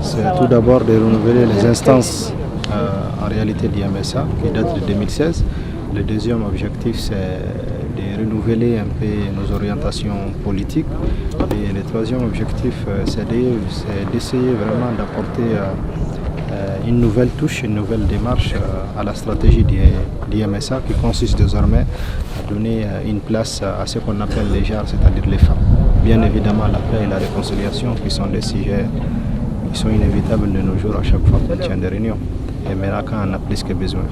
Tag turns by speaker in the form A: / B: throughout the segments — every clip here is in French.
A: C'est tout d'abord de renouveler les instances en réalité d'IMSA qui datent de 2016. Le deuxième objectif, c'est de renouveler un peu nos orientations politiques. Et le troisième objectif, c'est d'essayer vraiment d'apporter une nouvelle touche, une nouvelle démarche à la stratégie d'IMSA qui consiste désormais à donner une place à ce qu'on appelle les genres, c'est-à-dire les femmes. Bien évidemment, la paix et la réconciliation qui sont des sujets qui sont inévitables de nos jours à chaque fois qu'on tient des réunions. Et maintenant, quand on a plus que besoin.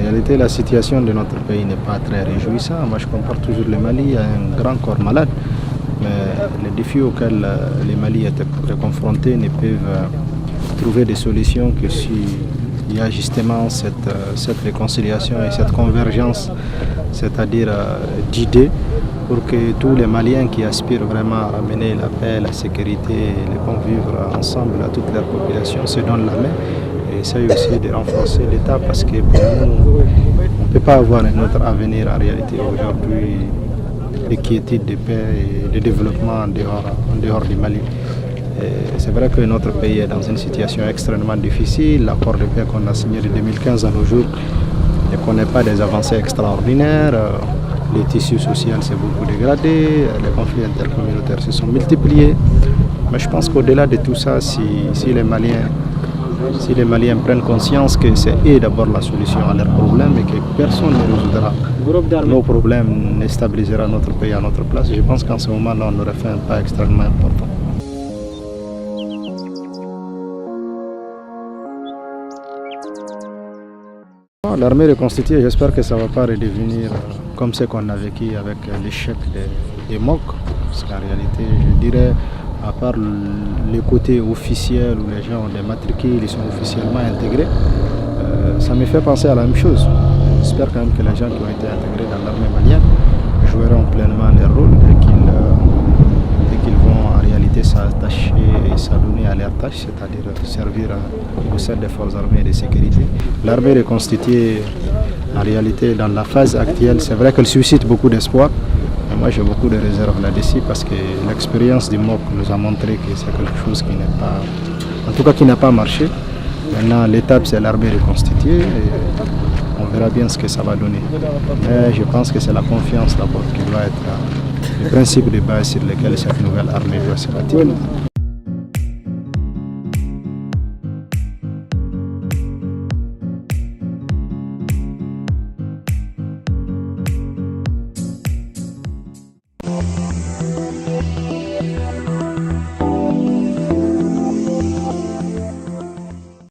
A: En réalité, la situation de notre pays n'est pas très réjouissante. Moi, je compare toujours le Mali à un grand corps malade. Mais les défis auxquels le Mali est confronté ne peuvent trouver des solutions que s'il y a justement cette réconciliation et cette convergence, c'est-à-dire d'idées, pour que tous les Maliens qui aspirent vraiment à ramener la paix, la sécurité et le bon vivre ensemble à toute leur population se donnent la main et essayent aussi de renforcer l'État parce que pour nous, on ne peut pas avoir un autre avenir en réalité aujourd'hui de quiétude, de paix et de développement en dehors du Mali. C'est vrai que notre pays est dans une situation extrêmement difficile. L'accord de paix qu'on a signé de 2015 à nos jours ne connaît pas des avancées extraordinaires. Les tissus sociaux s'est beaucoup dégradé, les conflits intercommunautaires se sont multipliés. Mais je pense qu'au-delà de tout ça, si les Maliens prennent conscience que c'est eux d'abord la solution à leurs problèmes et que personne ne résoudra nos problèmes, ne stabilisera notre pays à notre place, je pense qu'en ce moment-là, on aurait fait un pas extrêmement important. L'armée reconstituée, j'espère que ça ne va pas redevenir comme ce qu'on a vécu avec l'échec des MOC. Parce qu'en réalité, je dirais, à part le côté officiel où les gens ont des matricules, ils sont officiellement intégrés, ça me fait penser à la même chose. J'espère quand même que les gens qui ont été intégrés dans l'armée malienne joueront pleinement leur rôle et qu'ils vont en réalité s'attacher et s'adonner à leur tâche, c'est-à-dire servir au sein des forces armées et de sécurité. L'armée reconstituée, en réalité, dans la phase actuelle, c'est vrai qu'elle suscite beaucoup d'espoir. Mais moi, j'ai beaucoup de réserves là-dessus parce que l'expérience du MOC nous a montré que c'est quelque chose qui n'est pas, en tout cas qui n'a pas marché. Maintenant, l'étape, c'est l'armée reconstituée et on verra bien ce que ça va donner. Mais je pense que c'est la confiance d'abord qui doit être le principe de base sur lequel cette nouvelle armée doit se bâtir.